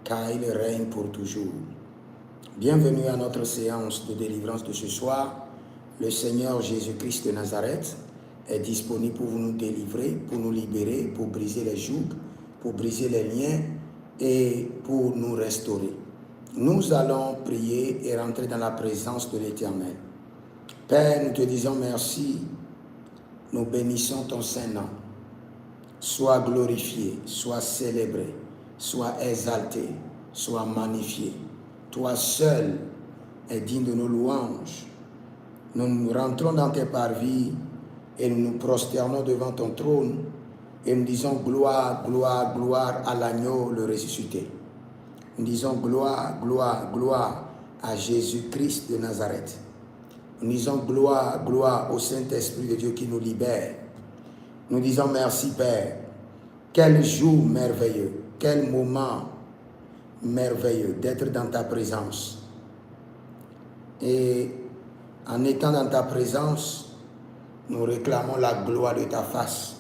car il règne pour toujours. Bienvenue à notre séance de délivrance de ce soir. Le Seigneur Jésus-Christ de Nazareth est disponible pour nous délivrer, pour nous libérer, pour briser les jougs, pour briser les liens et pour nous restaurer. Nous allons prier et rentrer dans la présence de l'Éternel. Père, nous te disons merci. Nous bénissons ton Saint-Nom. Sois glorifié, sois célébré, sois exalté, sois magnifié. Toi seul es digne de nos louanges. Nous rentrons dans tes parvis et nous nous prosternons devant ton trône et nous disons gloire, gloire, gloire à l'agneau le ressuscité. Nous disons gloire, gloire, gloire à Jésus-Christ de Nazareth. Nous disons gloire, gloire au Saint-Esprit de Dieu qui nous libère. Nous disons merci Père. Quel jour merveilleux, quel moment merveilleux d'être dans ta présence. Et en étant dans ta présence, nous réclamons la gloire de ta face.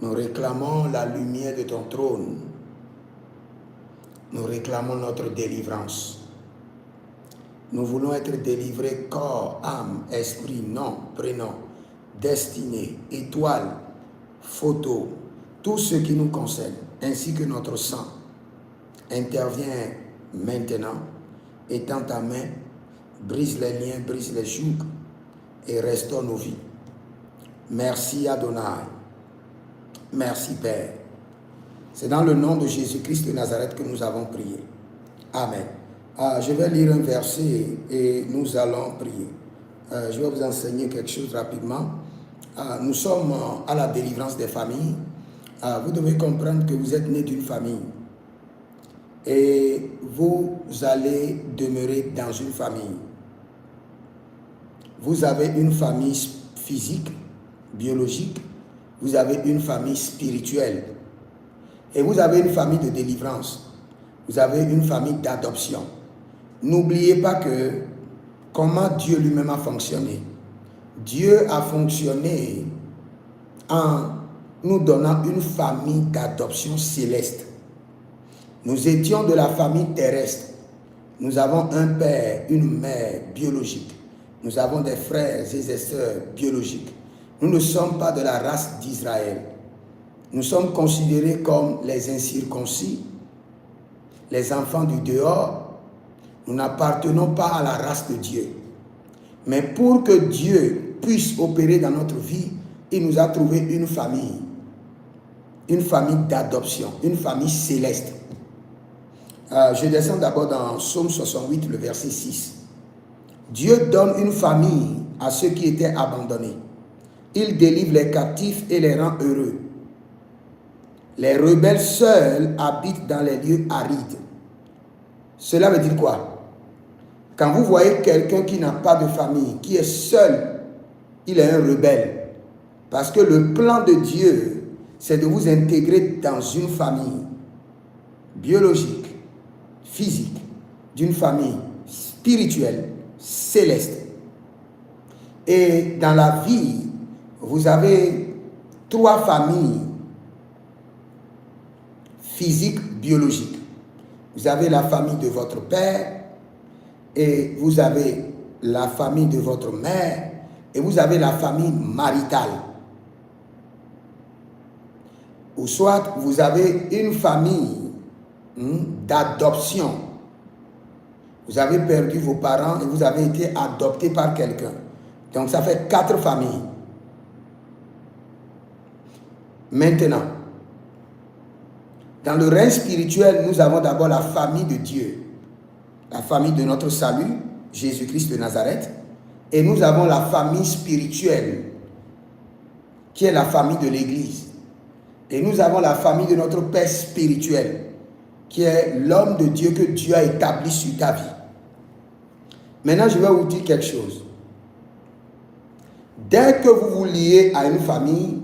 Nous réclamons la lumière de ton trône. Nous réclamons notre délivrance. Nous voulons être délivrés corps, âme, esprit, nom, prénom, destinée, étoile, photo, tout ce qui nous concerne, ainsi que notre sang. Intervient maintenant, étends ta main, brise les liens, brise les jougs et restaure nos vies. Merci Adonai. Merci Père. C'est dans le nom de Jésus-Christ de Nazareth que nous avons prié. Amen. Je vais lire un verset et nous allons prier. Je vais vous enseigner quelque chose rapidement. Nous sommes à la délivrance des familles. Vous devez comprendre que vous êtes né d'une famille. Et vous allez demeurer dans une famille. Vous avez une famille physique, biologique. Vous avez une famille spirituelle. Et vous avez une famille de délivrance. Vous avez une famille d'adoption. N'oubliez pas que comment Dieu lui-même a fonctionné. Dieu a fonctionné en nous donnant une famille d'adoption céleste. Nous étions de la famille terrestre. Nous avons un père, une mère biologique. Nous avons des frères et des sœurs biologiques. Nous ne sommes pas de la race d'Israël. Nous sommes considérés comme les incirconcis, les enfants du dehors. Nous n'appartenons pas à la race de Dieu. Mais pour que Dieu puisse opérer dans notre vie, il nous a trouvé une famille d'adoption, une famille céleste. Je descends d'abord dans Psaume 68, le verset 6. Dieu donne une famille à ceux qui étaient abandonnés. Il délivre les captifs et les rend heureux. Les rebelles seuls habitent dans les lieux arides. Cela veut dire quoi? Quand vous voyez quelqu'un qui n'a pas de famille, qui est seul, il est un rebelle. Parce que le plan de Dieu, c'est de vous intégrer dans une famille biologique, physique, d'une famille spirituelle, céleste. Et dans la vie, vous avez 3 familles physiques, biologiques. Vous avez la famille de votre père, et vous avez la famille de votre mère, et vous avez la famille maritale. Ou soit vous avez une famille d'adoption. Vous avez perdu vos parents et vous avez été adopté par quelqu'un. Donc ça fait 4 familles. Maintenant, dans le règne spirituel, nous avons d'abord la famille de Dieu. La famille de notre salut, Jésus-Christ de Nazareth. Et nous avons la famille spirituelle, qui est la famille de l'Église. Et nous avons la famille de notre Père spirituel, qui est l'homme de Dieu que Dieu a établi sur ta vie. Maintenant, je vais vous dire quelque chose. Dès que vous vous liez à une famille,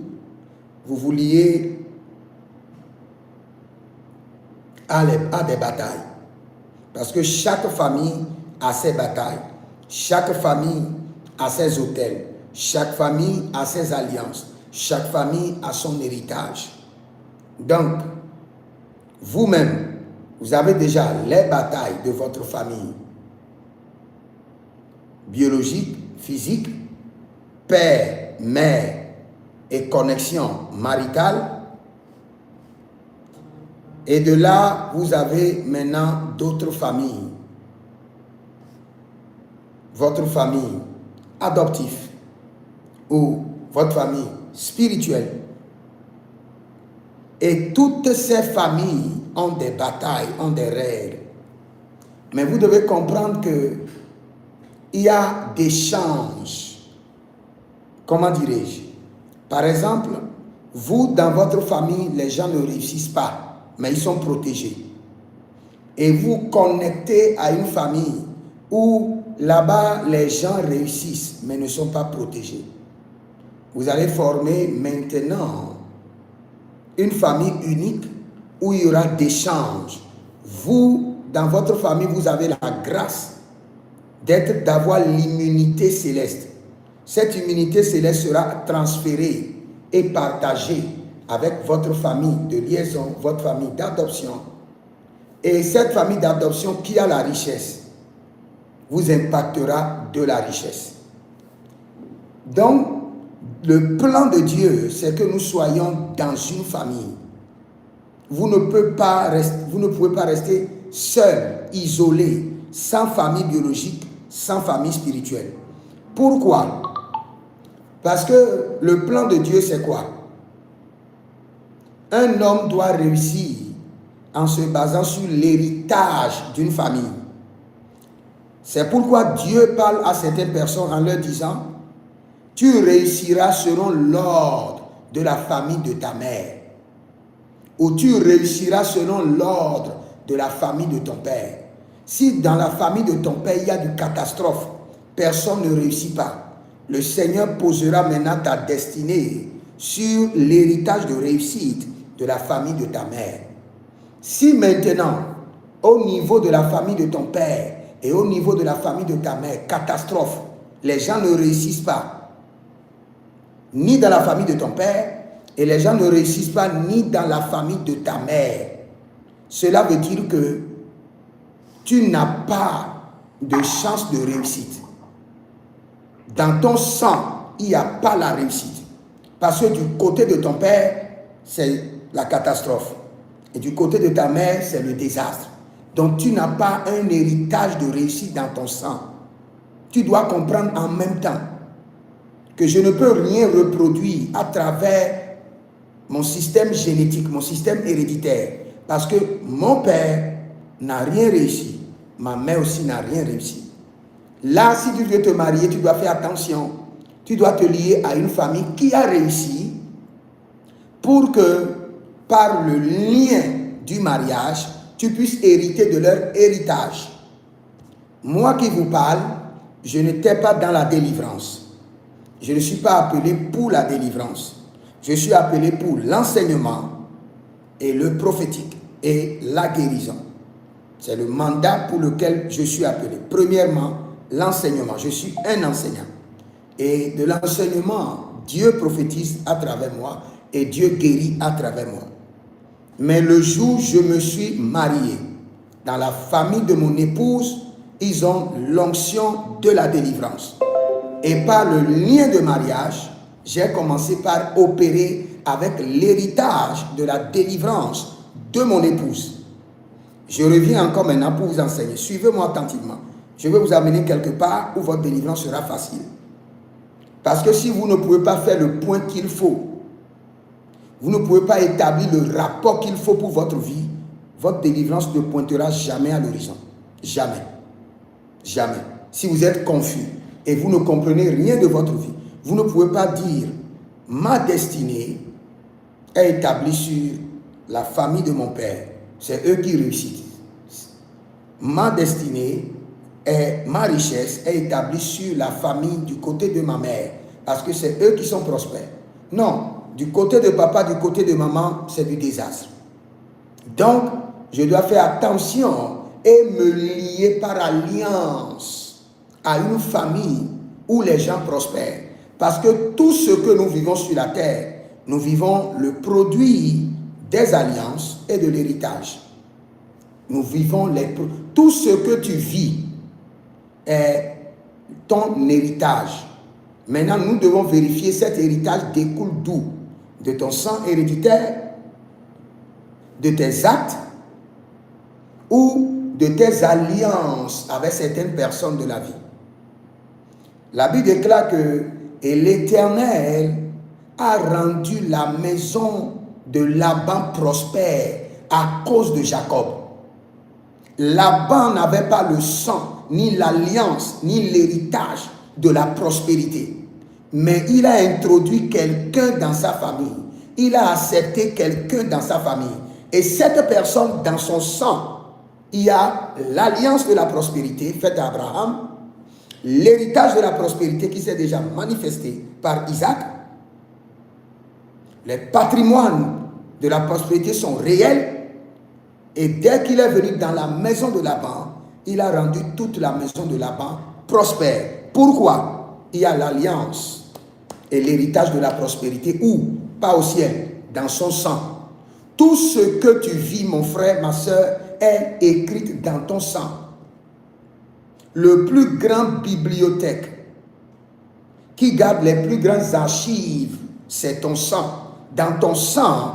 vous vous liez à des batailles. Parce que chaque famille a ses batailles. Chaque famille a ses autels. Chaque famille a ses alliances. Chaque famille a son héritage. Donc, vous-même, Vous avez déjà les batailles de votre famille biologique, physique, père, mère et connexion maritale. Et de là, vous avez maintenant d'autres familles. Votre famille adoptive ou votre famille spirituelle. Et toutes ces familles ont des batailles, ont des règles. Mais vous devez comprendre que il y a des changes. Comment dirais-je? Par exemple, vous, dans votre famille, les gens ne réussissent pas, mais ils sont protégés. Et vous connectez à une famille où là-bas, les gens réussissent, mais ne sont pas protégés. Vous allez former maintenant une famille unique où il y aura des échanges. Vous, dans votre famille, vous avez la grâce d'avoir l'immunité céleste. Cette immunité céleste sera transférée et partagée avec votre famille de liaison, votre famille d'adoption. Et cette famille d'adoption qui a la richesse vous impactera de la richesse. Donc, le plan de Dieu, c'est que nous soyons dans une famille. Vous ne pouvez pas rester seul, isolé, sans famille biologique, sans famille spirituelle. Pourquoi? Parce que le plan de Dieu, c'est quoi? Un homme doit réussir en se basant sur l'héritage d'une famille. C'est pourquoi Dieu parle à certaines personnes en leur disant: tu réussiras selon l'ordre de la famille de ta mère. Ou tu réussiras selon l'ordre de la famille de ton père. Si dans la famille de ton père, il y a une catastrophe, personne ne réussit pas. Le Seigneur posera maintenant ta destinée sur l'héritage de réussite de la famille de ta mère. Si maintenant, au niveau de la famille de ton père et au niveau de la famille de ta mère, catastrophe, les gens ne réussissent pas, ni dans la famille de ton père, et les gens ne réussissent pas ni dans la famille de ta mère, cela veut dire que tu n'as pas de chance de réussite. Dans ton sang, il n'y a pas la réussite. Parce que du côté de ton père, c'est la catastrophe. Et du côté de ta mère, c'est le désastre. Donc tu n'as pas un héritage de réussite dans ton sang. Tu dois comprendre en même temps que je ne peux rien reproduire à travers mon système génétique, mon système héréditaire. Parce que mon père n'a rien réussi. Ma mère aussi n'a rien réussi. Là, si tu veux te marier, tu dois faire attention. Tu dois te lier à une famille qui a réussi pour que, par le lien du mariage, tu puisses hériter de leur héritage. Moi qui vous parle, je n'étais pas dans la délivrance. Je ne suis pas appelé pour la délivrance. Je suis appelé pour l'enseignement et le prophétique et la guérison. C'est le mandat pour lequel je suis appelé. Premièrement, l'enseignement. Je suis un enseignant. Et de l'enseignement, Dieu prophétise à travers moi et Dieu guérit à travers moi. Mais le jour où je me suis marié, dans la famille de mon épouse, ils ont l'onction de la délivrance. Et par le lien de mariage, j'ai commencé par opérer avec l'héritage de la délivrance de mon épouse. Je reviens encore maintenant pour vous enseigner. Suivez-moi attentivement. Je vais vous amener quelque part où votre délivrance sera facile. Parce que si vous ne pouvez pas faire le point qu'il faut, vous ne pouvez pas établir le rapport qu'il faut pour votre vie, votre délivrance ne pointera jamais à l'horizon. Jamais. Jamais. Si vous êtes confus et vous ne comprenez rien de votre vie, vous ne pouvez pas dire « ma destinée est établie sur la famille de mon père. C'est eux qui réussissent. Ma destinée et ma richesse est établie sur la famille du côté de ma mère, parce que c'est eux qui sont prospères. » Non, du côté de papa, du côté de maman, c'est du désastre. Donc, je dois faire attention et me lier par alliance à une famille où les gens prospèrent. Parce que tout ce que nous vivons sur la terre, nous vivons le produit des alliances et de l'héritage. Nous vivons tout ce que tu vis est ton héritage. Maintenant, nous devons vérifier cet héritage découle d'où? De ton sang héréditaire, de tes actes ou de tes alliances avec certaines personnes de la vie. La Bible déclare que et l'Éternel a rendu la maison de Laban prospère à cause de Jacob. Laban n'avait pas le sang, ni l'alliance, ni l'héritage de la prospérité. Mais il a introduit quelqu'un dans sa famille. Il a accepté quelqu'un dans sa famille. Et cette personne, dans son sang, il y a l'alliance de la prospérité faite à Abraham, l'héritage de la prospérité qui s'est déjà manifesté par Isaac. Les patrimoines de la prospérité sont réels. Et dès qu'il est venu dans la maison de Laban, il a rendu toute la maison de Laban prospère. Pourquoi? Il y a l'alliance et l'héritage de la prospérité. Où? Pas au ciel, dans son sang. Tout ce que tu vis, mon frère, ma soeur, est écrit dans ton sang. Le plus grand bibliothèque qui garde les plus grandes archives, c'est ton sang. Dans ton sang,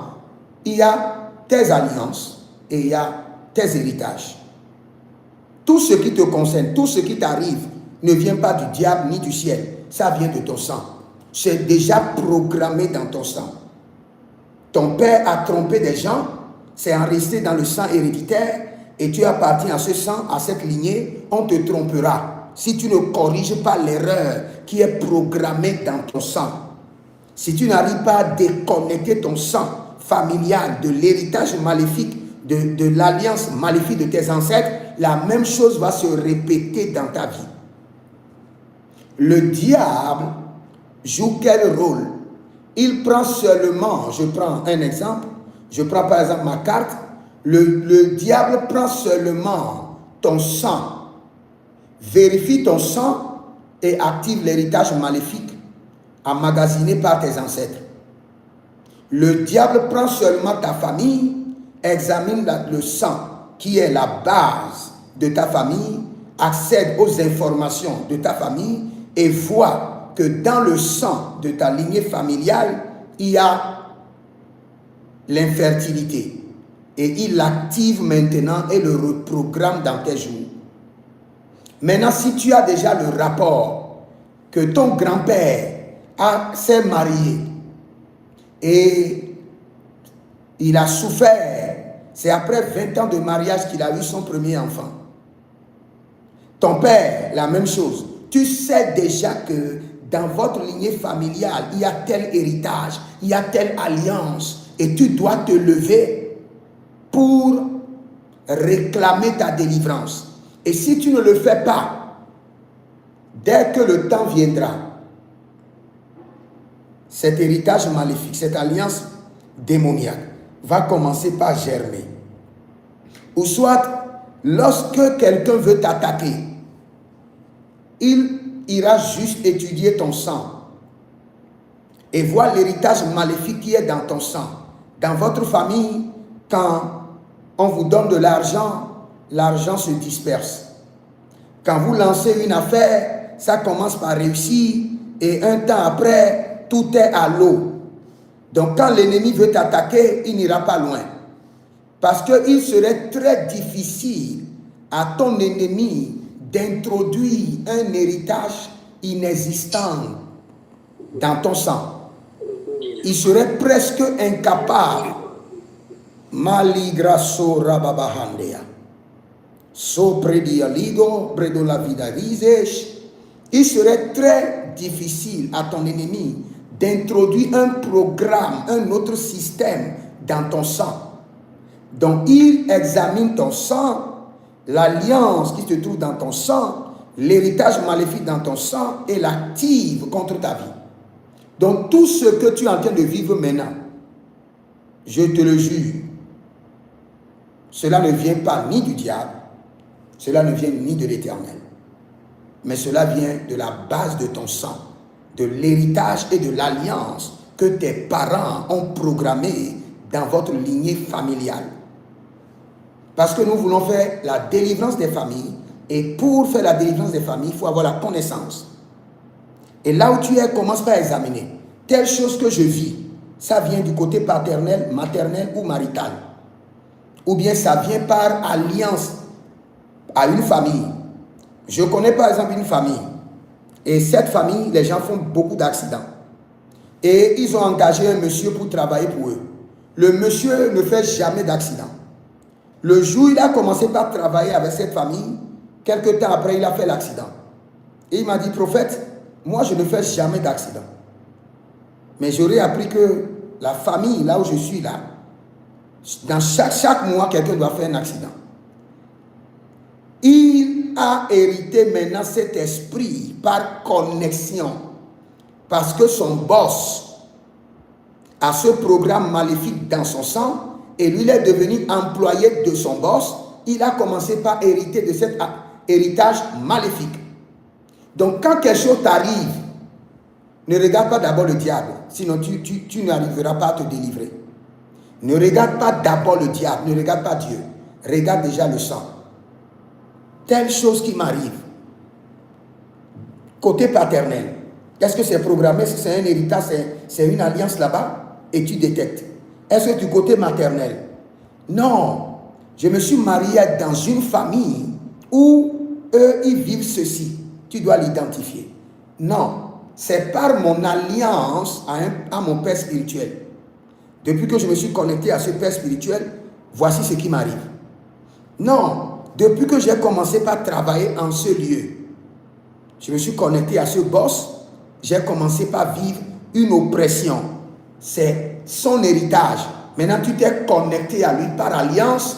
il y a tes alliances et il y a tes héritages. Tout ce qui te concerne, tout ce qui t'arrive ne vient pas du diable ni du ciel. Ça vient de ton sang. C'est déjà programmé dans ton sang. Ton père a trompé des gens, c'est enregistré dans le sang héréditaire et tu appartiens à ce sang, à cette lignée, on te trompera si tu ne corriges pas l'erreur qui est programmée dans ton sang. Si tu n'arrives pas à déconnecter ton sang familial de l'héritage maléfique, de l'alliance maléfique de tes ancêtres, la même chose va se répéter dans ta vie. Le diable joue quel rôle? Il prend seulement, je prends un exemple, je prends par exemple ma carte, le diable prend seulement ton sang, vérifie ton sang et active l'héritage maléfique emmagasiné par tes ancêtres. Le diable prend seulement ta famille, examine le sang qui est la base de ta famille, accède aux informations de ta famille et voit que dans le sang de ta lignée familiale, il y a l'infertilité. Et il l'active maintenant et le reprogramme dans tes jours. Maintenant, si tu as déjà le rapport que ton grand-père s'est marié et il a souffert, c'est après 20 ans de mariage qu'il a eu son premier enfant. Ton père, la même chose. Tu sais déjà que dans votre lignée familiale, il y a tel héritage, il y a telle alliance et tu dois te lever pour réclamer ta délivrance. Et si tu ne le fais pas, dès que le temps viendra, cet héritage maléfique, cette alliance démoniaque va commencer par germer. Ou soit, lorsque quelqu'un veut t'attaquer, il ira juste étudier ton sang et voir l'héritage maléfique qui est dans ton sang. Dans votre famille, quand on vous donne de l'argent, l'argent se disperse. Quand vous lancez une affaire, ça commence par réussir et un temps après, tout est à l'eau. Donc quand l'ennemi veut t'attaquer, il n'ira pas loin. Parce qu'il serait très difficile à ton ennemi d'introduire un héritage inexistant dans ton sang. Il serait presque incapable. Maligraso rababahandea. Sopredia ligo, bredo la vida rises. Il serait très difficile à ton ennemi d'introduire un programme, un autre système dans ton sang. Donc, il examine ton sang, l'alliance qui se trouve dans ton sang, l'héritage maléfique dans ton sang et l'active contre ta vie. Donc, tout ce que tu es en train de vivre maintenant, je te le jure, cela ne vient pas ni du diable, cela ne vient ni de l'Éternel, mais cela vient de la base de ton sang, de l'héritage et de l'alliance que tes parents ont programmé dans votre lignée familiale. Parce que nous voulons faire la délivrance des familles. Et pour faire la délivrance des familles, il faut avoir la connaissance. Et là où tu es, commence par examiner. Telle chose que je vis, ça vient du côté paternel, maternel ou marital. Ou bien ça vient par alliance à une famille. Je connais par exemple une famille. Et cette famille, les gens font beaucoup d'accidents. Et ils ont engagé un monsieur pour travailler pour eux. Le monsieur ne fait jamais d'accident. Le jour où il a commencé par travailler avec cette famille, quelque temps après, il a fait l'accident. Et il m'a dit, prophète, moi je ne fais jamais d'accident. Mais j'aurais appris que la famille, là où je suis là, dans chaque mois, quelqu'un doit faire un accident. Il a hérité maintenant cet esprit par connexion. Parce que son boss a ce programme maléfique dans son sang et lui il est devenu employé de son boss. Il a commencé par hériter de cet héritage maléfique. Donc quand quelque chose t'arrive, ne regarde pas d'abord le diable, sinon tu n'arriveras pas à te délivrer. Ne regarde pas d'abord le diable, ne regarde pas Dieu. Regarde déjà le sang. Telle chose qui m'arrive. Côté paternel, est-ce que c'est programmé, si c'est un héritage, c'est une alliance là-bas, et tu détectes. Est-ce que du côté maternel? Non. Je me suis marié dans une famille où eux, ils vivent ceci. Tu dois l'identifier. Non. C'est par mon alliance à mon père spirituel. Depuis que je me suis connecté à ce père spirituel, voici ce qui m'arrive. Non. Depuis que j'ai commencé par travailler en ce lieu, je me suis connecté à ce boss, j'ai commencé par vivre une oppression. C'est son héritage. Maintenant, tu t'es connecté à lui par alliance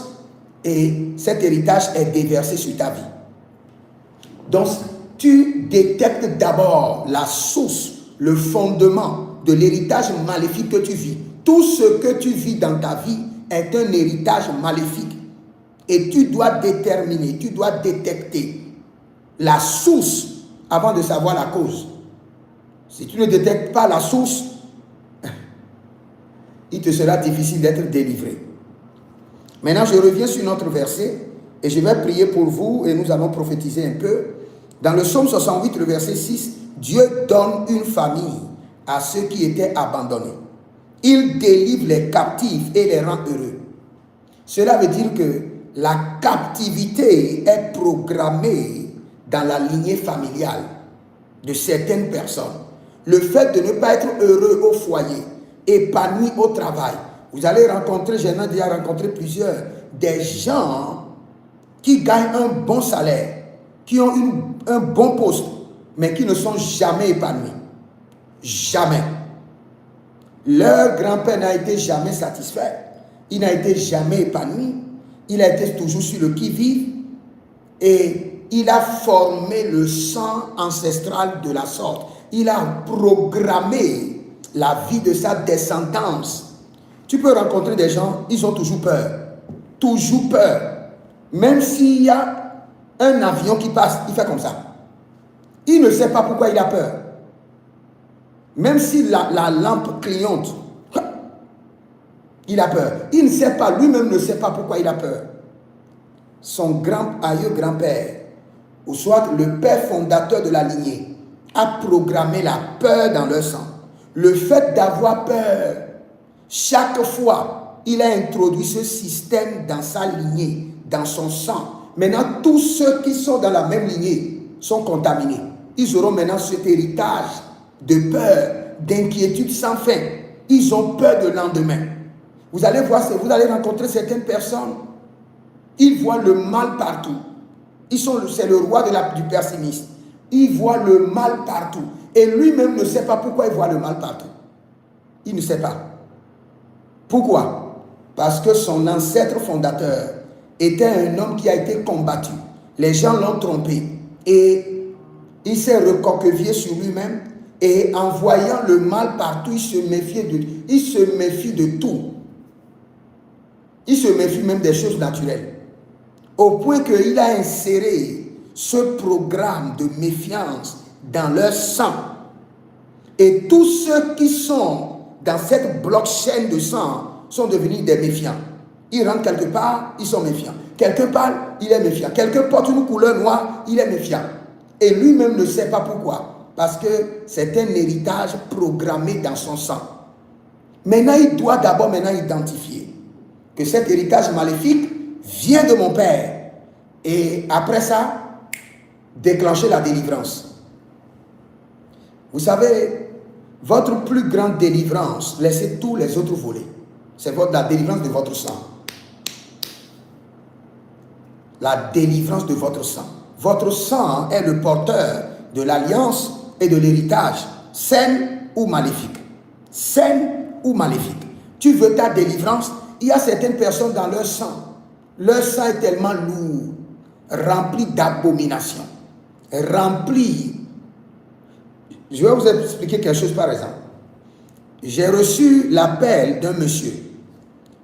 et cet héritage est déversé sur ta vie. Donc, tu détectes d'abord la source, le fondement de l'héritage maléfique que tu vis. Tout ce que tu vis dans ta vie est un héritage maléfique. Et tu dois déterminer, tu dois détecter la source avant de savoir la cause. Si tu ne détectes pas la source, il te sera difficile d'être délivré. Maintenant, je reviens sur notre verset et je vais prier pour vous et nous allons prophétiser un peu. Dans le psaume 68, le verset 6, Dieu donne une famille à ceux qui étaient abandonnés. Il délivre les captifs et les rend heureux. Cela veut dire que la captivité est programmée dans la lignée familiale de certaines personnes. Le fait de ne pas être heureux au foyer, épanoui au travail. Vous allez rencontrer, j'en ai déjà rencontré plusieurs, des gens qui gagnent un bon salaire, qui ont un bon poste, mais qui ne sont jamais épanouis. Jamais. Leur grand-père n'a été jamais satisfait. Il n'a été jamais épanoui. Il a été toujours sur le qui-vive. Et il a formé le sang ancestral de la sorte. Il a programmé la vie de sa descendance. Tu peux rencontrer des gens, ils ont toujours peur. Toujours peur. Même s'il y a un avion qui passe, il fait comme ça. Il ne sait pas pourquoi il a peur. Même si la lampe clignote, il a peur. Il ne sait pas, lui-même ne sait pas pourquoi il a peur. Son grand-père, ou soit le père fondateur de la lignée, a programmé la peur dans leur sang. Le fait d'avoir peur, chaque fois, il a introduit ce système dans sa lignée, dans son sang. Maintenant, tous ceux qui sont dans la même lignée sont contaminés. Ils auront maintenant cet héritage de peur, d'inquiétude sans fin. Ils ont peur de lendemain. Vous allez voir, vous allez rencontrer certaines personnes, ils voient le mal partout. C'est le roi du pessimisme. Il voit le mal partout. Et lui-même ne sait pas pourquoi il voit le mal partout. Il ne sait pas. Pourquoi? Parce que son ancêtre fondateur était un homme qui a été combattu. Les gens l'ont trompé. Et il s'est recoquevillé sur lui-même. Et en voyant le mal partout, il se méfie de tout. Il se méfie même des choses naturelles. Au point qu'il a inséré ce programme de méfiance dans leur sang. Et tous ceux qui sont dans cette blockchain de sang sont devenus des méfiants. Ils rentrent quelque part, ils sont méfiants. Quelqu'un parle, il est méfiant. Quelqu'un porte une couleur noire, il est méfiant. Et lui-même ne sait pas pourquoi. Parce que c'est un héritage programmé dans son sang. Maintenant, il doit d'abord identifier que cet héritage maléfique vient de mon père. Et après ça, déclencher la délivrance. Vous savez, votre plus grande délivrance, laissez tous les autres voler. C'est la délivrance de votre sang. La délivrance de votre sang. Votre sang est le porteur de l'alliance et de l'héritage, saine ou maléfique. Saine ou maléfique. Tu veux ta délivrance, il y a certaines personnes dans leur sang. Leur sang est tellement lourd, rempli d'abominations, rempli. Je vais vous expliquer quelque chose par exemple. J'ai reçu l'appel d'un monsieur,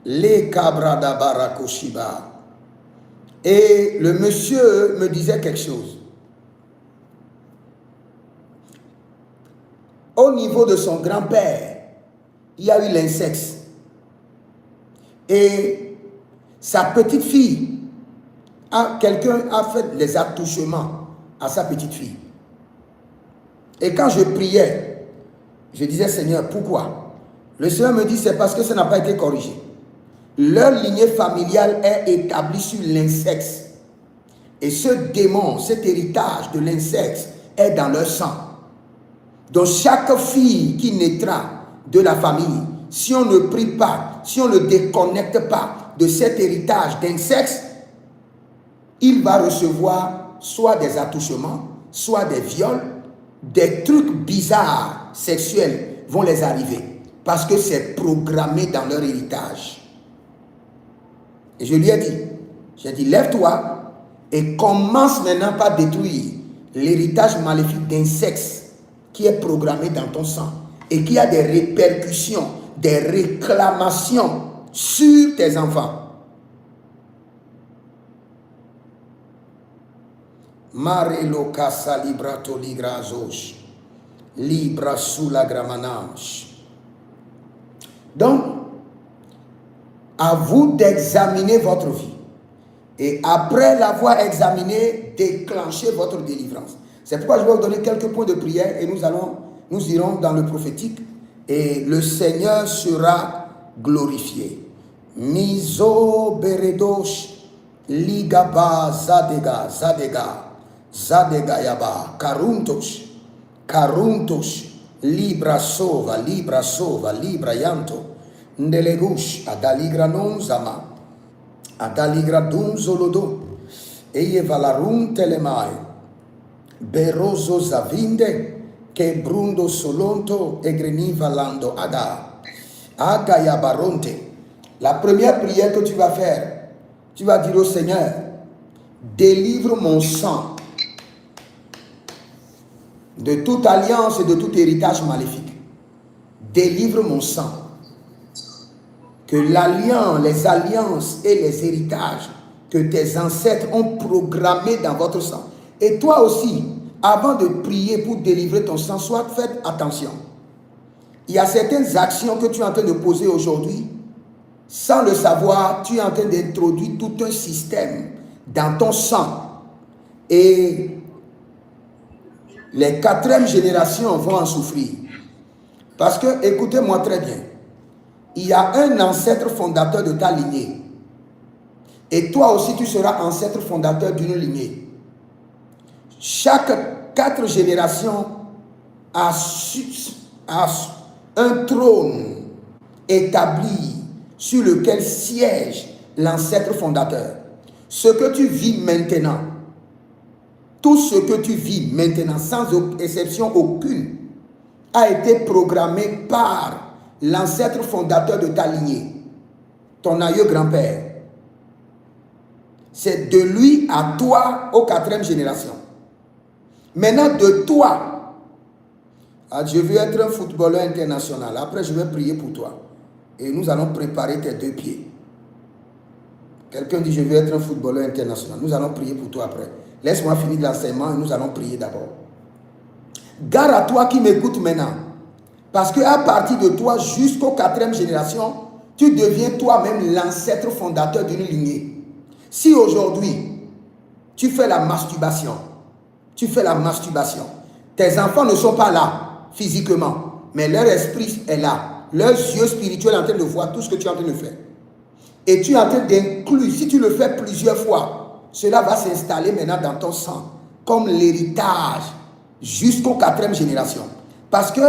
les Kabrada Barakoshiba. Et le monsieur me disait quelque chose. Au niveau de son grand-père, il y a eu l'incexe. Et sa petite fille, quelqu'un a fait les attouchements à sa petite fille. Et quand je priais, je disais, Seigneur, pourquoi? Le Seigneur me dit, c'est parce que ça n'a pas été corrigé. Leur lignée familiale est établie sur l'incexe. Et ce démon, cet héritage de l'incexe est dans leur sang. Donc chaque fille qui naîtra de la famille, si on ne prie pas, si on ne le déconnecte pas de cet héritage d'incexe, il va recevoir soit des attouchements, soit des viols, des trucs bizarres sexuels vont les arriver. Parce que c'est programmé dans leur héritage. Et je lui ai dit, j'ai dit, lève-toi et commence maintenant par détruire l'héritage maléfique d'incexe qui est programmé dans ton sang et qui a des répercussions, des réclamations sur tes enfants. Marelo casa librato ligrazos, libra sulla gramanage. Donc, à vous d'examiner votre vie. Et après l'avoir examiné, déclencher votre délivrance. C'est pourquoi je vais vous donner quelques points de prière et nous irons dans le prophétique et le Seigneur sera glorifié. Miso beredosh ligaba zadega zadega yaba karuntos libra sova libra yanto ndelegush adaligra non zama adaligra dun zolodo eye valarun telemai beroso zavinde che brundo solonto e greni valando aga yabaronte. La première prière que tu vas faire, tu vas dire au Seigneur, délivre mon sang de toute alliance et de tout héritage maléfique. Délivre mon sang. Que l'alliance, les alliances et les héritages que tes ancêtres ont programmés dans votre sang. Et toi aussi, avant de prier pour délivrer ton sang, soit faites attention. Il y a certaines actions que tu es en train de poser aujourd'hui. Sans le savoir, tu es en train d'introduire tout un système dans ton sang. Et les 4e générations vont en souffrir. Parce que, écoutez-moi très bien, il y a un ancêtre fondateur de ta lignée. Et toi aussi, tu seras ancêtre fondateur d'une lignée. Chaque 4 générations a un trône établi sur lequel siège l'ancêtre fondateur. Ce que tu vis maintenant, tout ce que tu vis maintenant, sans exception aucune, a été programmé par l'ancêtre fondateur de ta lignée, ton aïeux grand-père. C'est de lui à toi aux 4e génération. Maintenant, de toi, je veux être un footballeur international. Après, je vais prier pour toi. Et nous allons préparer tes 2 pieds. Quelqu'un dit, je veux être un footballeur international. Nous allons prier pour toi après. Laisse-moi finir l'enseignement et nous allons prier d'abord. Gare à toi qui m'écoutes maintenant. Parce qu'à partir de toi, jusqu'aux 4e génération, tu deviens toi-même l'ancêtre fondateur d'une lignée. Si aujourd'hui, tu fais la masturbation, tes enfants ne sont pas là physiquement, mais leur esprit est là. Leurs yeux spirituels sont en train de voir tout ce que tu es en train de faire. Et tu es en train d'inclure, si tu le fais plusieurs fois, cela va s'installer maintenant dans ton sang, comme l'héritage, jusqu'aux 4e génération. Parce que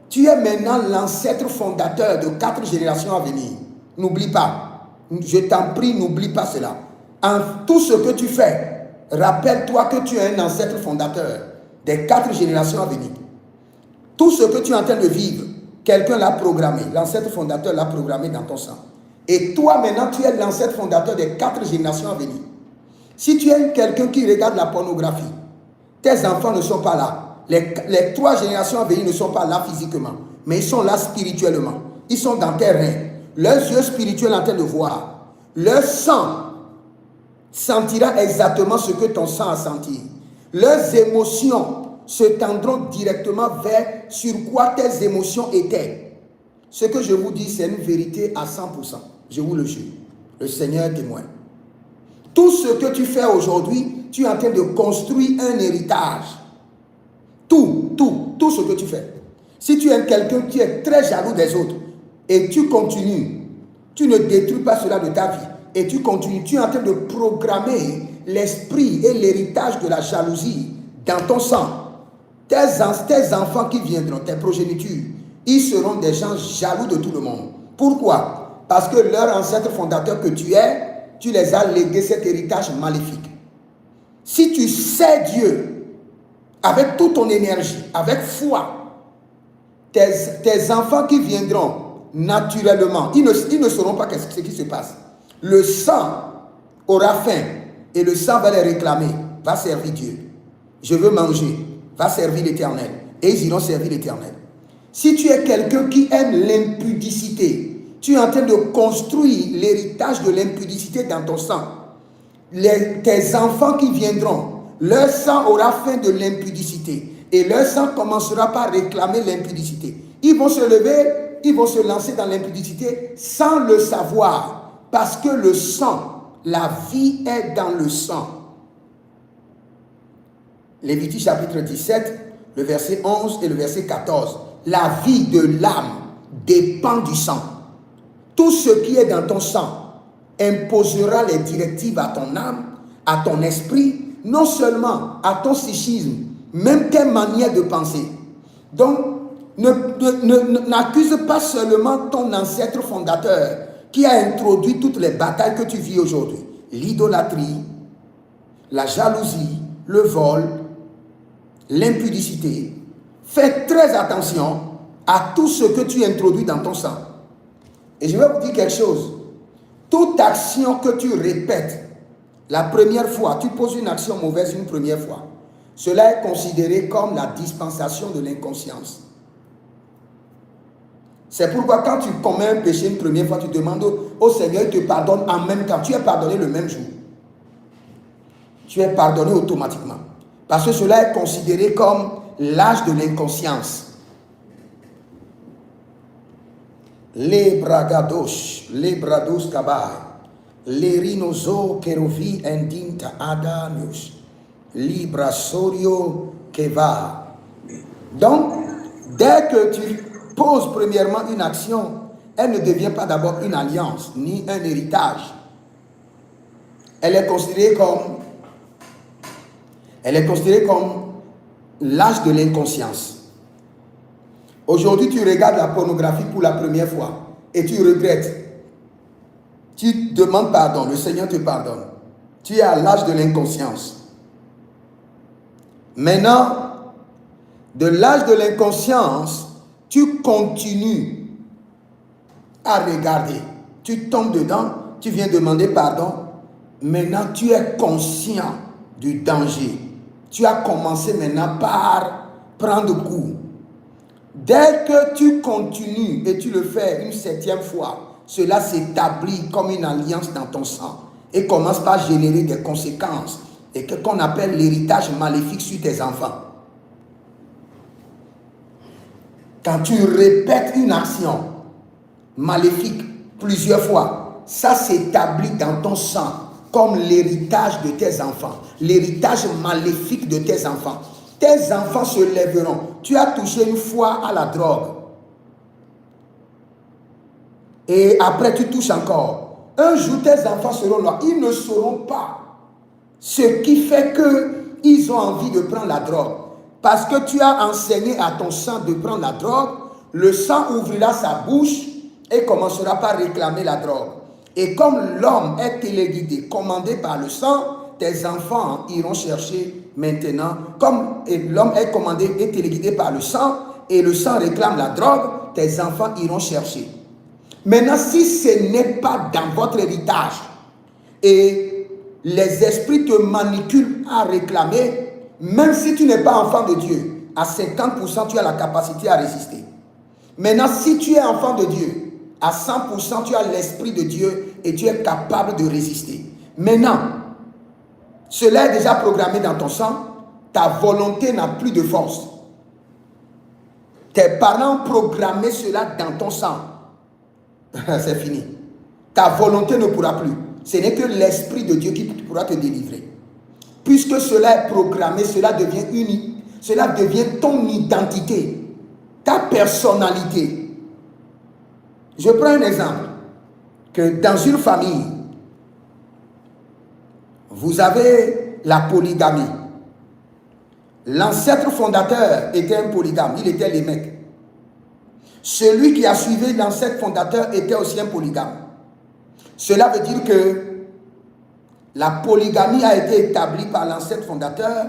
tu es maintenant l'ancêtre fondateur de 4 générations à venir. N'oublie pas. Je t'en prie, n'oublie pas cela. En tout ce que tu fais, rappelle-toi que tu es un ancêtre fondateur des 4 générations à venir. Tout ce que tu es en train de vivre, quelqu'un l'a programmé. L'ancêtre fondateur l'a programmé dans ton sang. Et toi, maintenant, tu es l'ancêtre fondateur des 4 générations à venir. Si tu es quelqu'un qui regarde la pornographie, tes enfants ne sont pas là. Les 3 générations à venir ne sont pas là physiquement, mais ils sont là spirituellement. Ils sont dans tes reins. Leurs yeux spirituels sont en train de voir. Leur sang sentira exactement ce que ton sang a senti. Leurs émotions se tendront directement vers sur quoi tes émotions étaient. Ce que je vous dis, c'est une vérité à 100%. Je vous le jure. Le Seigneur est témoin. Tout ce que tu fais aujourd'hui, tu es en train de construire un héritage. Tout ce que tu fais. Si tu es quelqu'un qui est très jaloux des autres et tu continues, tu ne détruis pas cela de ta vie et tu continues, tu es en train de programmer l'esprit et l'héritage de la jalousie dans ton sang. Tes enfants qui viendront, tes progénitures, ils seront des gens jaloux de tout le monde. Pourquoi? Parce que leur ancêtre fondateur que tu es, tu les as légué cet héritage maléfique. Si tu sais Dieu, avec toute ton énergie, avec foi, tes enfants qui viendront naturellement, ils ne sauront pas ce qui se passe. Le sang aura faim et le sang va les réclamer, va servir Dieu. Je veux manger, va servir l'Éternel. Et ils iront servir l'Éternel. Si tu es quelqu'un qui aime l'impudicité, tu es en train de construire l'héritage de l'impudicité dans ton sang. Tes enfants qui viendront, leur sang aura faim de l'impudicité. Et leur sang commencera par réclamer l'impudicité. Ils vont se lever, ils vont se lancer dans l'impudicité sans le savoir. Parce que le sang, la vie est dans le sang. Lévitique chapitre 17, le verset 11 et le verset 14. La vie de l'âme dépend du sang. Tout ce qui est dans ton sang imposera les directives à ton âme, à ton esprit, non seulement à ton psychisme, même tes manières de penser. Donc, n'accuse pas seulement ton ancêtre fondateur qui a introduit toutes les batailles que tu vis aujourd'hui. L'idolâtrie, la jalousie, le vol, l'impudicité. Fais très attention à tout ce que tu introduis dans ton sang. Et je vais vous dire quelque chose. Toute action que tu répètes, la première fois, tu poses une action mauvaise une première fois, cela est considéré comme la dispensation de l'inconscience. C'est pourquoi quand tu commets un péché une première fois, tu demandes au Seigneur, il te pardonne en même temps. Tu es pardonné le même jour. Tu es pardonné automatiquement. Parce que cela est considéré comme l'âge de l'inconscience. Les bragados kabai, les rhinozo kerovi endinta adanius, librasorio keva. Donc, dès que tu poses premièrement une action, elle ne devient pas d'abord une alliance, ni un héritage. Elle est considérée comme l'âge de l'inconscience. Aujourd'hui, tu regardes la pornographie pour la première fois et tu regrettes. Tu demandes pardon, le Seigneur te pardonne. Tu es à l'âge de l'inconscience. Maintenant, de l'âge de l'inconscience, tu continues à regarder. Tu tombes dedans, tu viens demander pardon. Maintenant, tu es conscient du danger. Tu as commencé maintenant par prendre coup. Dès que tu continues et tu le fais une 7e fois, cela s'établit comme une alliance dans ton sang et commence par générer des conséquences et qu'on appelle l'héritage maléfique sur tes enfants. Quand tu répètes une action maléfique plusieurs fois, ça s'établit dans ton sang comme l'héritage de tes enfants, l'héritage maléfique de tes enfants. Tes enfants se lèveront. Tu as touché une fois à la drogue. Et après, tu touches encore. Un jour, tes enfants seront là. Ils ne sauront pas ce qui fait qu'ils ont envie de prendre la drogue. Parce que tu as enseigné à ton sang de prendre la drogue, le sang ouvrira sa bouche et commencera par réclamer la drogue. Et comme l'homme est téléguidé, commandé par le sang, tes enfants iront chercher maintenant. Comme l'homme est commandé et téléguidé par le sang, et le sang réclame la drogue, tes enfants iront chercher. Maintenant, si ce n'est pas dans votre héritage, et les esprits te manipulent à réclamer, même si tu n'es pas enfant de Dieu, à 50% tu as la capacité à résister. Maintenant, si tu es enfant de Dieu, à 100% tu as l'esprit de Dieu et tu es capable de résister. Maintenant, cela est déjà programmé dans ton sang, ta volonté n'a plus de force. Tes parents ont programmé cela dans ton sang. C'est fini. Ta volonté ne pourra plus. Ce n'est que l'esprit de Dieu qui pourra te délivrer. Puisque cela est programmé, cela devient unique. Cela devient ton identité, ta personnalité. Je prends un exemple. Que dans une famille, vous avez la polygamie. L'ancêtre fondateur était un polygame, il était les mecs. Celui qui a suivi l'ancêtre fondateur était aussi un polygame. Cela veut dire que la polygamie a été établie par l'ancêtre fondateur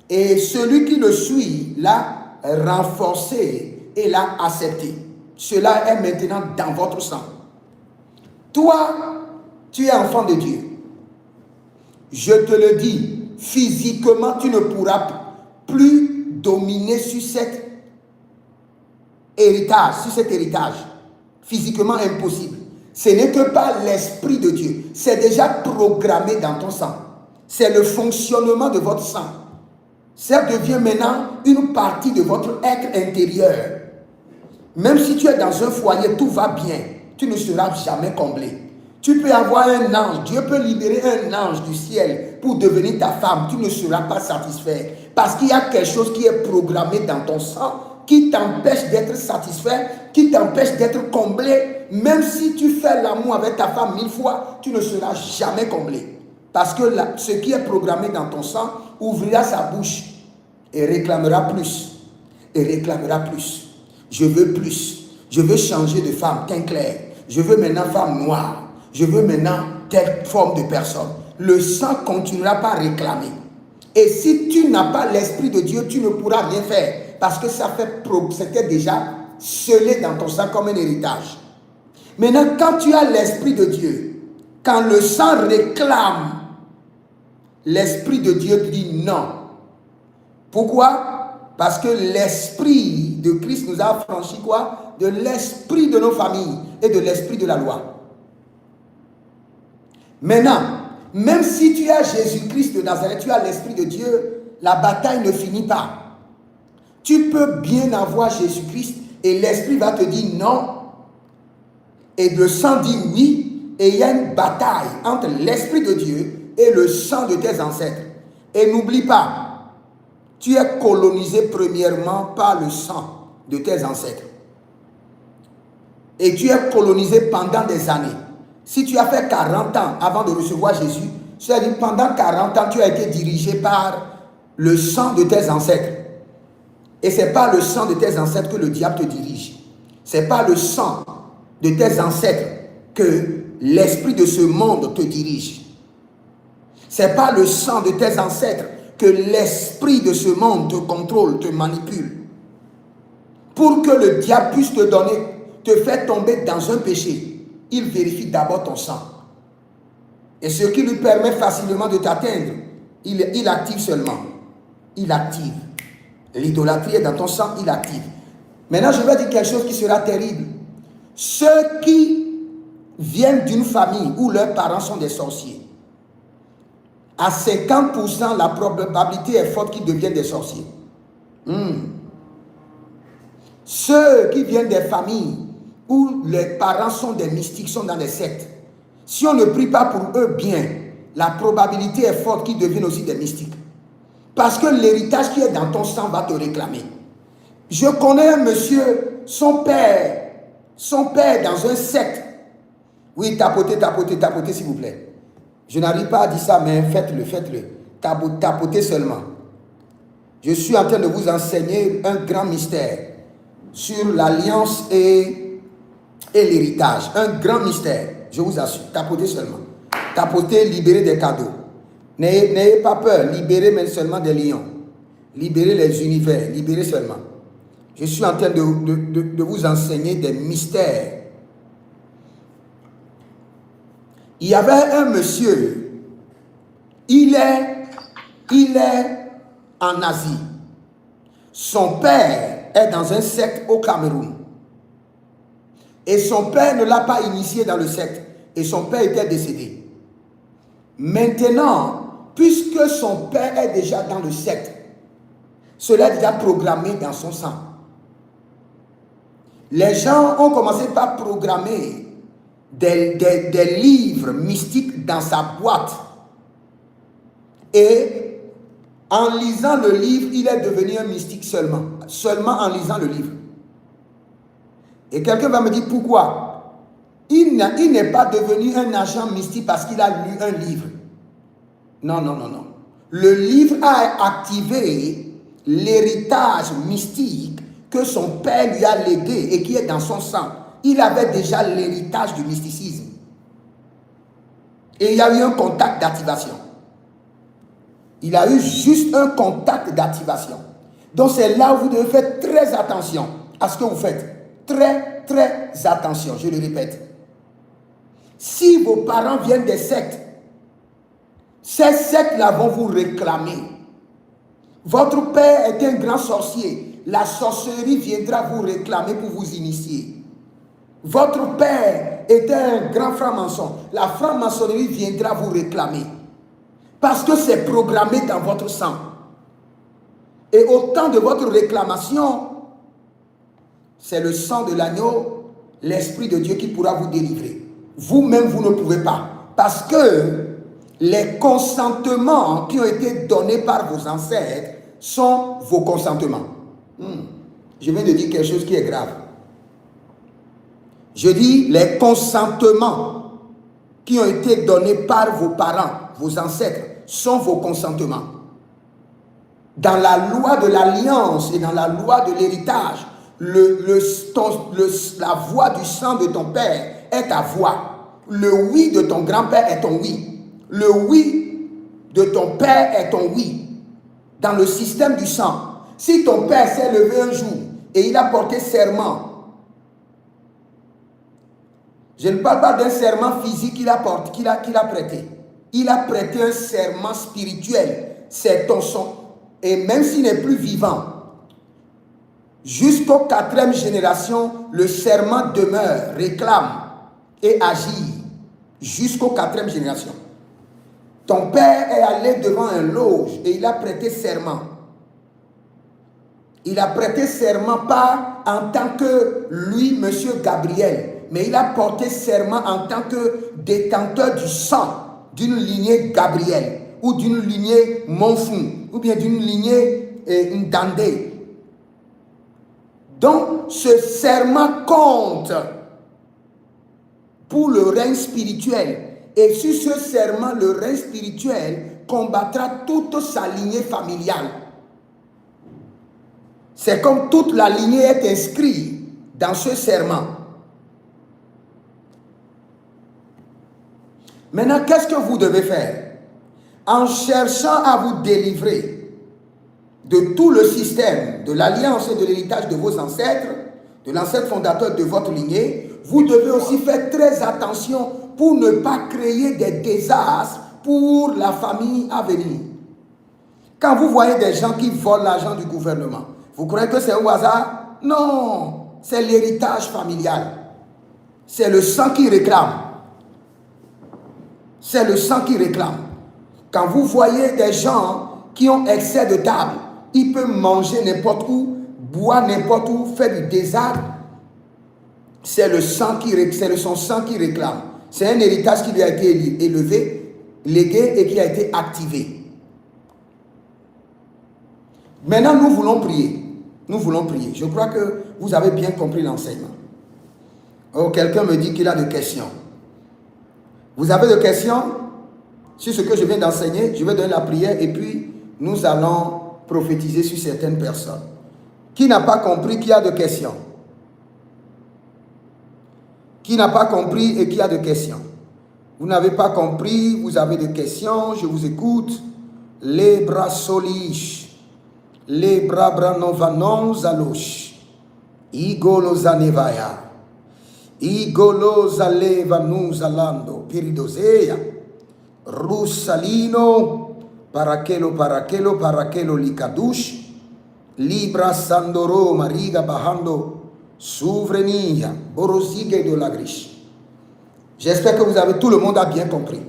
et celui qui le suit l'a renforcé et l'a accepté. Cela est maintenant dans votre sang. Toi, tu es enfant de Dieu. Je te le dis, physiquement, tu ne pourras plus dominer sur cet héritage. Physiquement impossible. Ce n'est que par l'Esprit de Dieu. C'est déjà programmé dans ton sang. C'est le fonctionnement de votre sang. Ça devient maintenant une partie de votre être intérieur. Même si tu es dans un foyer, tout va bien. Tu ne seras jamais comblé. Tu peux avoir un ange. Dieu peut libérer un ange du ciel pour devenir ta femme. Tu ne seras pas satisfait. Parce qu'il y a quelque chose qui est programmé dans ton sang qui t'empêche d'être satisfait, qui t'empêche d'être comblé. Même si tu fais l'amour avec ta femme 1000 fois, tu ne seras jamais comblé. Parce que ce qui est programmé dans ton sang ouvrira sa bouche et réclamera plus. Et réclamera plus. Je veux plus. Je veux changer de femme, teint clair. Je veux maintenant femme noire. Je veux maintenant telle forme de personne. Le sang continuera par réclamer. Et si tu n'as pas l'Esprit de Dieu, tu ne pourras rien faire. Parce que c'était déjà scellé dans ton sang comme un héritage. Maintenant, quand tu as l'Esprit de Dieu, quand le sang réclame, l'Esprit de Dieu te dit non. Pourquoi? Parce que l'Esprit de Christ nous a affranchis quoi? De l'esprit de nos familles et de l'esprit de la loi. Maintenant, même si tu as Jésus-Christ de Nazareth, tu as l'Esprit de Dieu, la bataille ne finit pas. Tu peux bien avoir Jésus-Christ et l'Esprit va te dire non. Et le sang dit oui. Et il y a une bataille entre l'Esprit de Dieu et le sang de tes ancêtres. Et n'oublie pas, tu es colonisé premièrement par le sang de tes ancêtres. Et tu es colonisé pendant des années. Si tu as fait 40 ans avant de recevoir Jésus, c'est-à-dire pendant 40 ans, tu as été dirigé par le sang de tes ancêtres. Et ce n'est pas le sang de tes ancêtres que le diable te dirige. Ce n'est pas le sang de tes ancêtres que l'esprit de ce monde te dirige. Ce n'est pas le sang de tes ancêtres que l'esprit de ce monde te contrôle, te manipule. Pour que le diable puisse te faire tomber dans un péché, il vérifie d'abord ton sang. Et ce qui lui permet facilement de t'atteindre, il active seulement. Il active. L'idolâtrie est dans ton sang, il active. Maintenant, je vais dire quelque chose qui sera terrible. Ceux qui viennent d'une famille où leurs parents sont des sorciers, à 50%, la probabilité est forte qu'ils deviennent des sorciers. Ceux qui viennent des familles où les parents sont des mystiques, sont dans des sectes, Si on ne prie pas pour eux bien, la probabilité est forte qu'ils deviennent aussi des mystiques. Parce que l'héritage qui est dans ton sang va te réclamer. Je connais un monsieur, son père dans un secte. Oui, tapotez s'il vous plaît. Je n'arrive pas à dire ça, mais faites-le. Tapotez seulement. Je suis en train de vous enseigner un grand mystère sur l'alliance et l'héritage. Un grand mystère, je vous assure. Tapotez seulement. Tapotez, libérez des cadeaux. N'ayez pas peur, libérez mais seulement des lions. Libérez les univers, libérez seulement. Je suis en train de vous enseigner des mystères. Il y avait un monsieur, il est en Asie. Son père est dans un secte au Cameroun. Et son père ne l'a pas initié dans le secte. Et son père était décédé. Maintenant, puisque son père est déjà dans le secte, cela est déjà programmé dans son sang. Les gens ont commencé par programmer des livres mystiques dans sa boîte. Et en lisant le livre, il est devenu un mystique seulement en lisant le livre. Et quelqu'un va me dire pourquoi? Il n'est pas devenu un agent mystique parce qu'il a lu un livre. Non. Le livre a activé l'héritage mystique que son père lui a légué et qui est dans son sang. Il avait déjà l'héritage du mysticisme. Et il y a eu un contact d'activation. Il a eu juste un contact d'activation. Donc c'est là où vous devez faire très attention à ce que vous faites. Très, très attention, je le répète. Si vos parents viennent des sectes, ces sectes-là vont vous réclamer. Votre père est un grand sorcier. La sorcellerie viendra vous réclamer pour vous initier. Votre père était un grand franc-maçon. La franc-maçonnerie viendra vous réclamer. Parce que c'est programmé dans votre sang. Et au temps de votre réclamation, c'est le sang de l'agneau, l'Esprit de Dieu qui pourra vous délivrer. Vous-même, vous ne pouvez pas. Parce que les consentements qui ont été donnés par vos ancêtres sont vos consentements. Je viens de dire quelque chose qui est grave. Je dis les consentements qui ont été donnés par vos parents, vos ancêtres, sont vos consentements. Dans la loi de l'alliance et dans la loi de l'héritage, la voix du sang de ton père est ta voix. Le oui de ton grand-père est ton oui. Le oui de ton père est ton oui. Dans le système du sang, si ton père s'est levé un jour et il a porté serment, je ne parle pas d'un serment physique qu'il a prêté. Il a prêté un serment spirituel. C'est ton sang. Et même s'il n'est plus vivant, jusqu'aux 4e génération, le serment demeure, réclame et agit. Jusqu'aux 4e génération. Ton père est allé devant un loge et il a prêté serment. Il a prêté serment pas en tant que lui, monsieur Gabriel, mais il a porté serment en tant que détenteur du sang d'une lignée Gabriel, ou d'une lignée Monfou, ou bien d'une lignée Ndandé. Donc, ce serment compte pour le règne spirituel. Et sur ce serment, le règne spirituel combattra toute sa lignée familiale. C'est comme toute la lignée est inscrite dans ce serment. Maintenant, qu'est-ce que vous devez faire? En cherchant à vous délivrer de tout le système, de l'alliance et de l'héritage de vos ancêtres, de l'ancêtre fondateur de votre lignée, vous devez aussi faire très attention pour ne pas créer des désastres pour la famille à venir. Quand vous voyez des gens qui volent l'argent du gouvernement, vous croyez que c'est au hasard? Non, c'est l'héritage familial. C'est le sang qui réclame. C'est le sang qui réclame. Quand vous voyez des gens qui ont excès de table, ils peuvent manger n'importe où, boire n'importe où, faire du désastre. C'est son sang qui réclame. C'est un héritage qui lui a été élevé, légué et qui a été activé. Maintenant, nous voulons prier. Nous voulons prier. Je crois que vous avez bien compris l'enseignement. Oh, quelqu'un me dit qu'il a des questions. Vous avez des questions sur ce que je viens d'enseigner? Je vais donner la prière et puis nous allons prophétiser sur certaines personnes. Qui n'a pas compris, qui a des questions? Qui n'a pas compris et qui a des questions? Vous n'avez pas compris, vous avez des questions, je vous écoute. Les bras solish, les bras branovanon zalosh, igolo zanevaya, igolo zaleva nuzalando, piridoseya, russalino, parakelo likadush, libra sandoro mariga bahando, souvrenia, borosige de la griche. J'espère que vous avez, tout le monde a bien compris.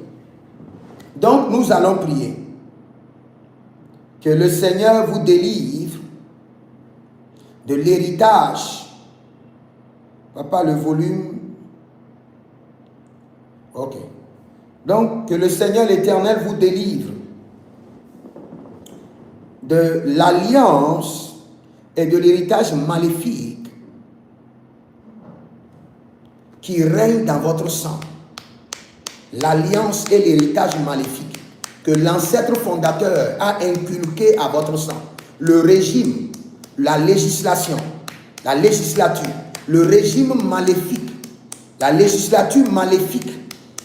Donc, nous allons prier. Que le Seigneur vous délivre de l'héritage. Papa, le volume. Ok. Donc, que le Seigneur l'Éternel vous délivre de l'alliance et de l'héritage maléfique qui règne dans votre sang. L'alliance et l'héritage maléfique que l'ancêtre fondateur a inculqué à votre sang. Le régime, la législation, la législature, le régime maléfique, la législature maléfique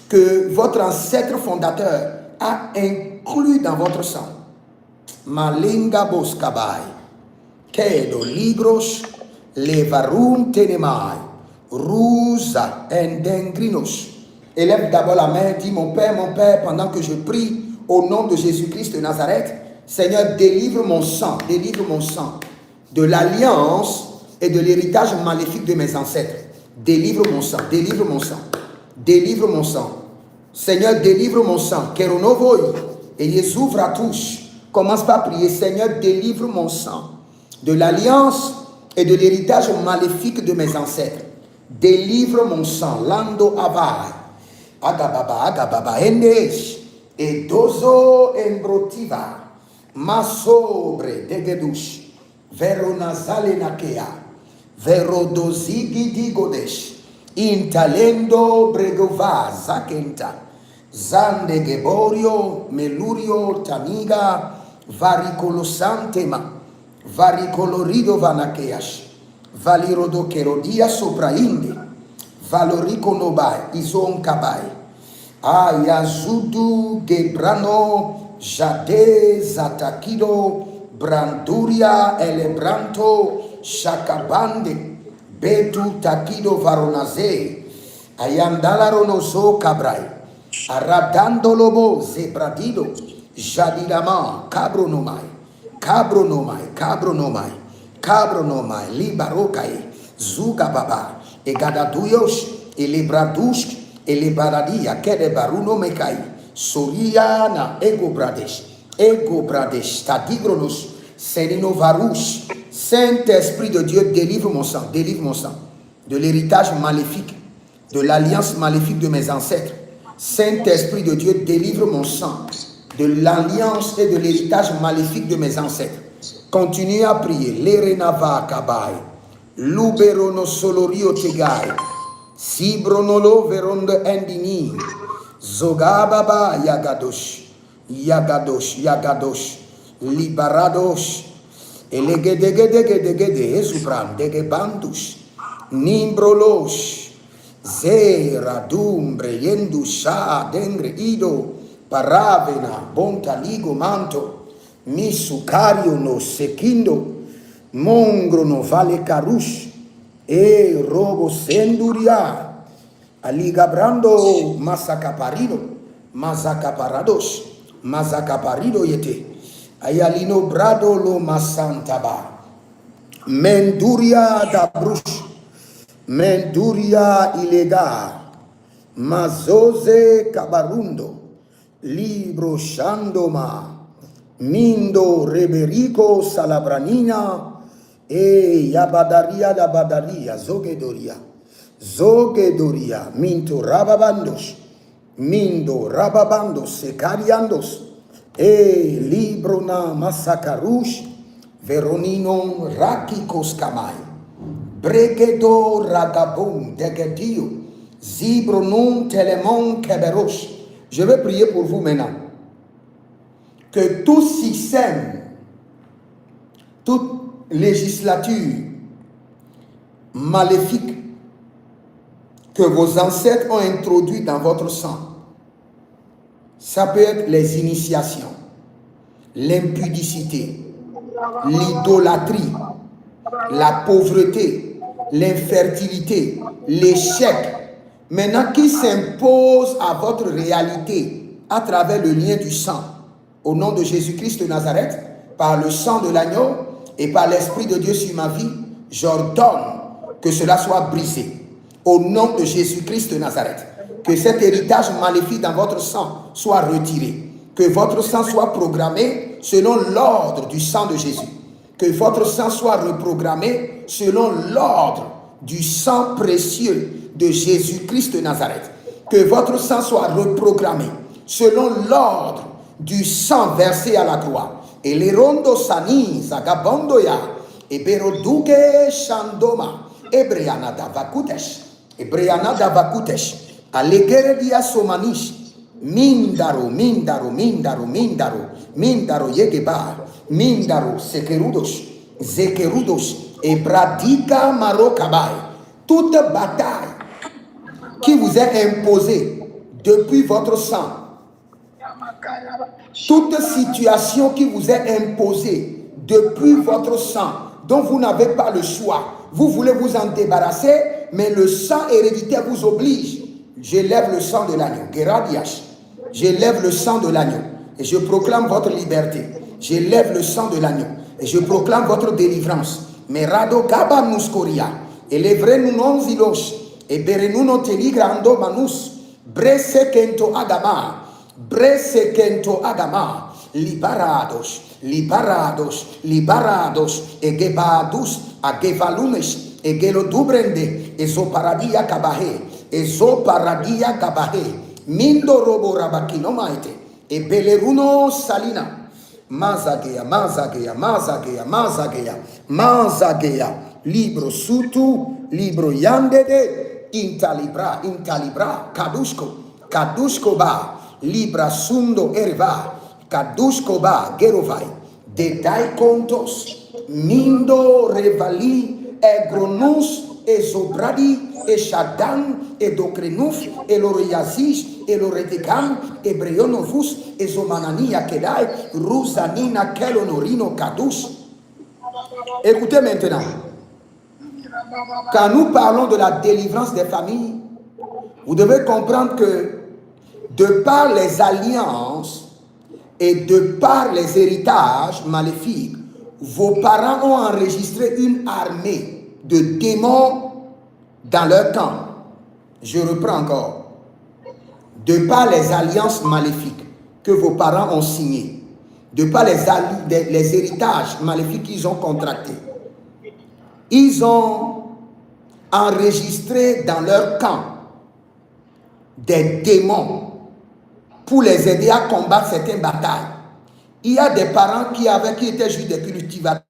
que votre ancêtre fondateur a inclus dans votre sang. Malinga boskabai, kedo ligros, levarum tenemai, rusa endengrinos. Élève d'abord la main, dis mon Père, pendant que je prie au nom de Jésus-Christ de Nazareth, Seigneur, délivre mon sang de l'alliance et de l'héritage maléfique de mes ancêtres. Délivre mon sang, délivre mon sang, délivre mon sang. Seigneur, délivre mon sang. Keronovoi et Jésus à tous. Commence par prier, Seigneur, délivre mon sang de l'alliance et de l'héritage maléfique de mes ancêtres. Délivre mon sang, Lando Avai, Agababa, Endesh, et Dozo Embrotiva, Masobre, Degedush, Veronazale Nakea, Verodozigi Digodesh, Intalendo Bregova, Zakenta, Zande Geborio, Melurio, Tamiga, Varicolosantema, Varicolorido Vanakeash, Valirodo Kerodia Soprainde, Valorico Nobai, Izon Kabai, Ayazudu Gebrano, Jade Zatakido, Branduria Elebranto, Shakabande, Betu Takido Varonaze, Ayandala Ronozo Cabrai, Aradandolobo Zebradido, Jadidama, Cabronomai, Cabronomai, Libarokai, Zugababa, Egadaduyos, Elebradusk, Elebaradia, Kedebaruno Mekai, Soriana, Ego Brades, Tadigronos, Serino Varus, Saint-Esprit de Dieu, délivre mon sang, de l'héritage maléfique, de l'alliance maléfique de mes ancêtres. Saint-Esprit de Dieu, délivre mon sang de l'alliance et de l'héritage maléfique de mes ancêtres. Continuez à prier. L'Erenava Kabai, Luberono Solorio Tegai, Sibronolo Veronde Endini, Zogababa Yagadosh, Libaradosh, Elegedegedegedegede, Esubran, Degebandush, Nimbrolos, Zera, Dumbre, Yendusha, Dengre, Ido, Paravena, Bontaligo, Manto, Misucario, no Sequindo, Mongro, no Vale Carush, e Robo Senduria, Aligabrando, Mazacaparido Yete, Ayalino Brado lo Masantaba, Menduria da Brush, Menduria Ilega, Mazoze Cabarundo, Libro Shandoma, Mindo Reberico Salabranina, e Yabadaria da Badaria, Zogedoria, Zogedoria, minto rababandos, mindo rababandos, secariandos, e librona massakarush, veronino rakikos kamai, bregedo ragabum degedio, zibronum telemon keberosh. Je vais prier pour vous maintenant. Que tout système, toute législature maléfique que vos ancêtres ont introduit dans votre sang, ça peut être les initiations, l'impudicité, l'idolâtrie, la pauvreté, l'infertilité, l'échec, maintenant qui s'impose à votre réalité à travers le lien du sang, au nom de Jésus-Christ de Nazareth, par le sang de l'agneau et par l'Esprit de Dieu sur ma vie, j'ordonne que cela soit brisé. Au nom de Jésus-Christ de Nazareth, que cet héritage maléfique dans votre sang soit retiré. Que votre sang soit programmé selon l'ordre du sang de Jésus. Que votre sang soit reprogrammé selon l'ordre du sang précieux de Jésus-Christ de Nazareth. Que votre sang soit reprogrammé selon l'ordre du sang versé à la croix. Et les rondo sani, zagabondoya, et beroduge shandoma, ebreanada vakutesh. Ebreanada vakutesh, alegeredia somanish, mindaro, mindaro, mindaro, mindaro, mindaro yegebar, mindaro sekerudos, zekerudos, ebradika marokabai. Toute bataille qui vous est imposée depuis votre sang, toute situation qui vous est imposée depuis votre sang, dont vous n'avez pas le choix, vous voulez vous en débarrasser, mais le sang héréditaire vous oblige. J'élève le sang de l'agneau. Geradiash. J'élève le sang de l'agneau. Et je proclame votre liberté. J'élève le sang de l'agneau. Et je proclame votre délivrance. Merado gaba nuskoria. Elevre nous non zilos. Et berenu non teligrando manus. Brese kento agama. Brese kento agama. Libarados. Libarados. Libarados. Egebadus. Agevalumes. Egelo dubrende, ezoparadia kabahe, ezoparadia kabahe, mindo robo rabakino maite, e beleruno salina, mazagea, mazagea, mazagea, mazagea, mazagea, libro sutu, libro yandede, intalibra, intalibra, kadushko ba, libra sundo erva, kadushko ba, gerovai, dedai kontos, mindo revali, Egronus, Ezobradi, Eshadan, Edokrenuf, Eloriazish, Eloretekam, Ebreonovus, Ezomanania Kedai, Rusanina Kelonorino Kadush. Écoutez maintenant, quand nous parlons de la délivrance des familles, vous devez comprendre que de par les alliances et de par les héritages maléfiques, vos parents ont enregistré une armée de démons dans leur camp. Je reprends encore. De par les alliances maléfiques que vos parents ont signées, de par les héritages maléfiques qu'ils ont contractés, ils ont enregistré dans leur camp des démons pour les aider à combattre certaines batailles. Il y a des parents qui étaient juste des cultivateurs.